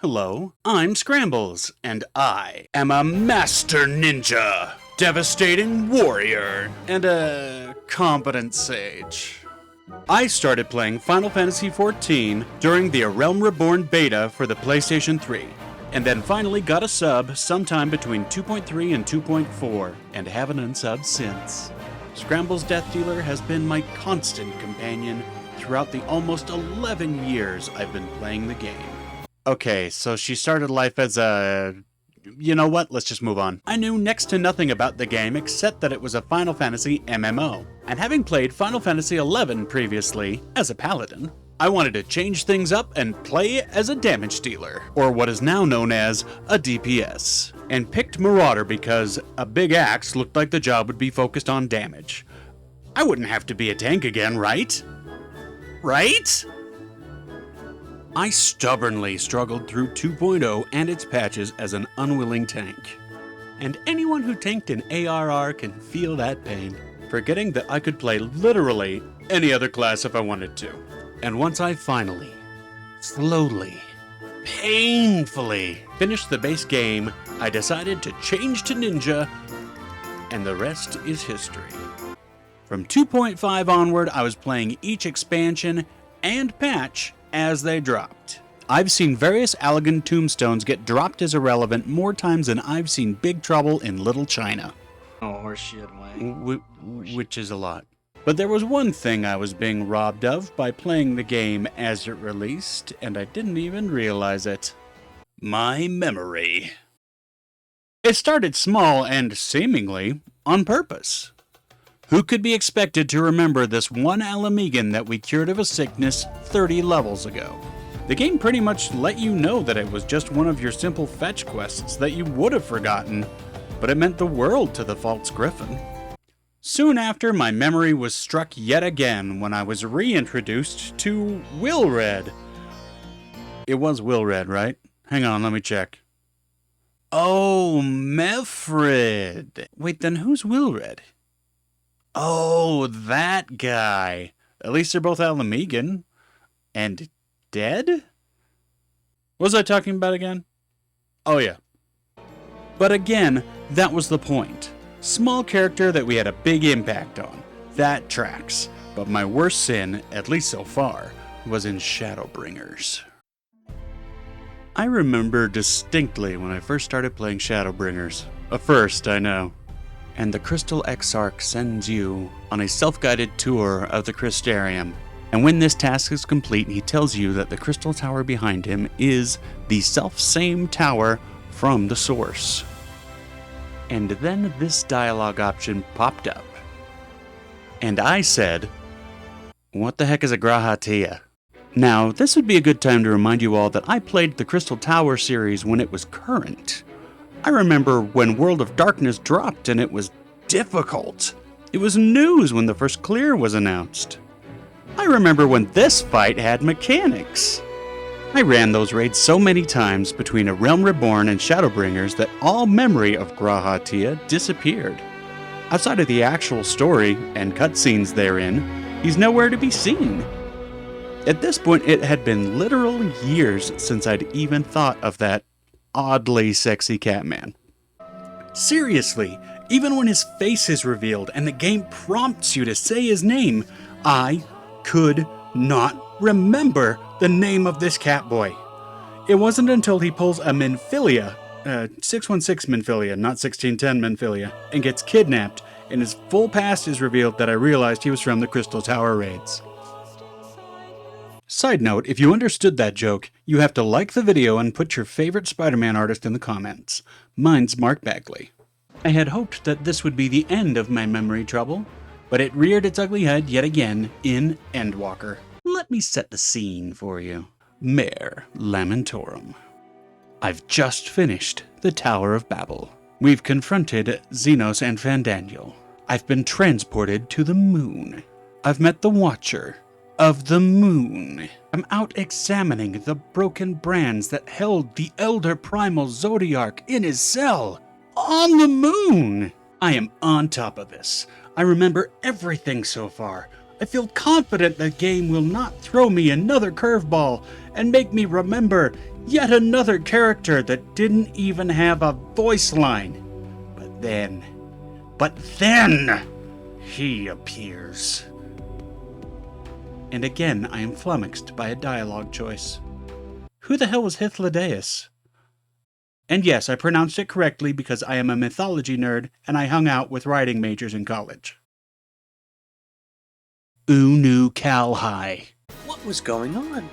Hello, I'm Scrambles, and I am a master ninja, devastating warrior, and a competent sage. I started playing Final Fantasy XIV during the A Realm Reborn beta for the PlayStation 3, and then finally got a sub sometime between 2.3 and 2.4, and haven't unsubbed since. Scrambles Death Dealer has been my constant companion throughout the almost 11 years I've been playing the game. Okay, so she started life as a... You know what? Let's just move on. I knew next to nothing about the game except that it was a Final Fantasy MMO. And having played Final Fantasy XI previously as a paladin, I wanted to change things up and play as a damage dealer, or what is now known as a DPS. And picked Marauder because a big axe looked like the job would be focused on damage. I wouldn't have to be a tank again, right? Right? I stubbornly struggled through 2.0 and its patches as an unwilling tank. And anyone who tanked in ARR can feel that pain, forgetting that I could play literally any other class if I wanted to. And once I finally, slowly, painfully finished the base game, I decided to change to Ninja, and the rest is history. From 2.5 onward, I was playing each expansion and patch as they dropped. I've seen various Allegan tombstones get dropped as irrelevant more times than I've seen Big Trouble in Little China. Oh, horseshit, Wayne. Which is a lot. But there was one thing I was being robbed of by playing the game as it released, and I didn't even realize it. My memory. It started small and seemingly on purpose. Who could be expected to remember this one Alamegan that we cured of a sickness 30 levels ago? The game pretty much let you know that it was just one of your simple fetch quests that you would have forgotten, but it meant the world to the False Griffin. Soon after, my memory was struck yet again when I was reintroduced to Wilred. It was Wilred, right? Hang on, let me check. Oh, Mefred. Wait, then who's Wilred? Oh, that guy. At least they're both Alamegan. And dead? What was I talking about again? Oh, yeah. But again, that was the point. Small character that we had a big impact on. That tracks. But my worst sin, at least so far, was in Shadowbringers. I remember distinctly when I first started playing Shadowbringers. A first, I know. And the Crystal Exarch sends you on a self-guided tour of the Crystarium. And when this task is complete, he tells you that the crystal tower behind him is the self-same tower from the source. And then this dialogue option popped up. And I said, what the heck is a Grahatia? Now, this would be a good time to remind you all that I played the Crystal Tower series when it was current. I remember when World of Darkness dropped and it was difficult. It was news when the first clear was announced. I remember when this fight had mechanics. I ran those raids so many times between A Realm Reborn and Shadowbringers that all memory of Grahatia disappeared. Outside of the actual story and cutscenes therein, he's nowhere to be seen. At this point, it had been literal years since I'd even thought of that oddly sexy Catman. Seriously, even when his face is revealed and the game prompts you to say his name, I could not remember the name of this Catboy. It wasn't until he pulls a Minfilia, 616 Minfilia, not 1610 Minfilia, and gets kidnapped and his full past is revealed that I realized he was from the Crystal Tower raids. Side note, if you understood that joke, you have to like the video and put your favorite Spider-Man artist in the comments. Mine's Mark Bagley. I had hoped that this would be the end of my memory trouble, but it reared its ugly head yet again in Endwalker. Let me set the scene for you. Mare Lamentorum. I've just finished the Tower of Babel. We've confronted Xenos and Fandaniel. I've been transported to the moon. I've met the Watcher of the moon. I'm out examining the broken brands that held the Elder Primal Zodiarch in his cell on the moon. I am on top of this. I remember everything so far. I feel confident the game will not throw me another curveball and make me remember yet another character that didn't even have a voice line. But then, he appears. And again, I am flummoxed by a dialogue choice. Who the hell was Hythlodaeus? And yes, I pronounced it correctly because I am a mythology nerd and I hung out with writing majors in college. Unu Kalhai. What was going on?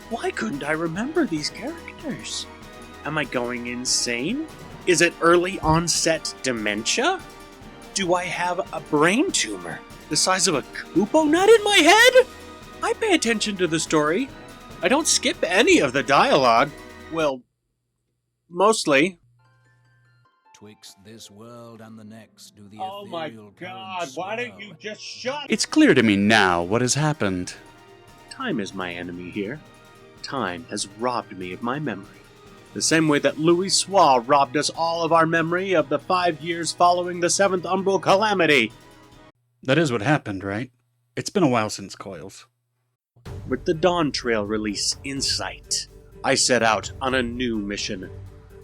Why couldn't I remember these characters? Am I going insane? Is it early onset dementia? Do I have a brain tumor the size of a Koopo nut in my head? I pay attention to the story. I don't skip any of the dialogue. Well, mostly. Twixt this world and the next do the Oh my God, why don't you just shut? It's clear to me now what has happened. Time is my enemy here. Time has robbed me of my memory. The same way that Louis Soir robbed us all of our memory of the 5 years following the 7th Umbral Calamity. That is what happened, right? It's been a while since Coils. With the Dawn Trail release in sight, I set out on a new mission.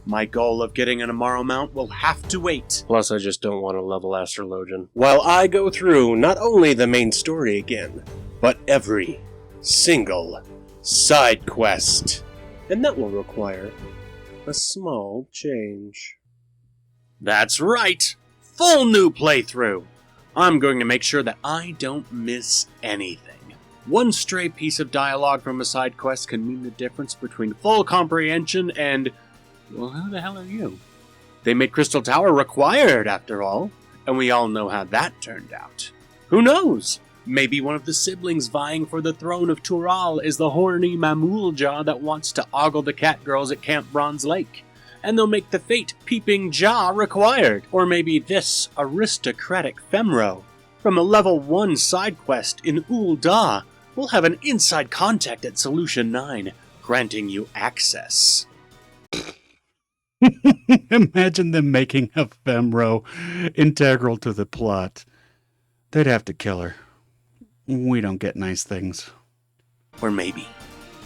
My goal of getting an Amaro mount will have to wait. Plus, I just don't want to level Astrologian. While I go through not only the main story again, but every single side quest. And that will require a small change. That's right! Full new playthrough! I'm going to make sure that I don't miss anything. One stray piece of dialogue from a side quest can mean the difference between full comprehension and... well, who the hell are you? They made Crystal Tower required, after all, and we all know how that turned out. Who knows? Maybe one of the siblings vying for the throne of Tural is the horny Mamulja that wants to ogle the cat girls at Camp Bronze Lake, and they'll make the fate Peeping Ja required. Or maybe this aristocratic Femro from a level 1 side quest in Ul'dah will have an inside contact at Solution 9, granting you access. Imagine them making a Femro integral to the plot. They'd have to kill her. We don't get nice things. Or maybe,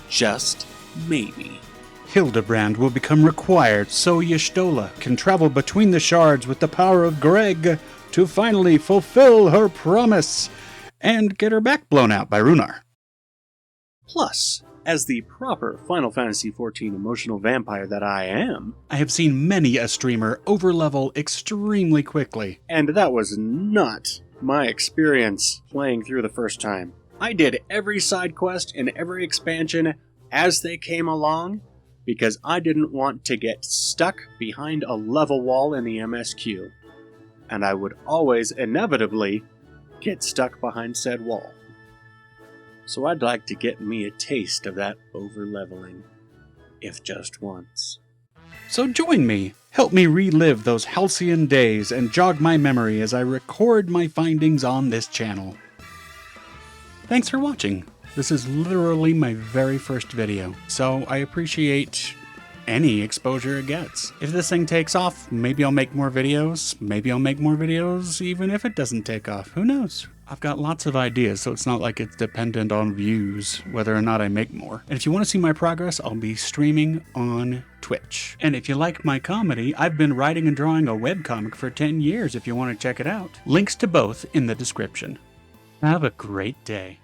just maybe, Hildebrand will become required so Y'shtola can travel between the shards with the power of Greg to finally fulfill her promise and get her back blown out by Runar. Plus, as the proper Final Fantasy XIV emotional vampire that I am, I have seen many a streamer overlevel extremely quickly. and that was not my experience playing through the first time. I did every side quest and every expansion as they came along because I didn't want to get stuck behind a level wall in the MSQ. And I would always inevitably get stuck behind said wall. So I'd like to get me a taste of that over-leveling, if just once. So join me. Help me relive those halcyon days and jog my memory as I record my findings on this channel. Thanks for watching. This is literally my very first video, so I appreciate any exposure it gets. If this thing takes off, maybe I'll make more videos. Maybe I'll make more videos even if it doesn't take off. Who knows? I've got lots of ideas, so it's not like it's dependent on views, whether or not I make more. And if you want to see my progress, I'll be streaming on Twitch. And if you like my comedy, I've been writing and drawing a webcomic for 10 years if you want to check it out. Links to both in the description. Have a great day.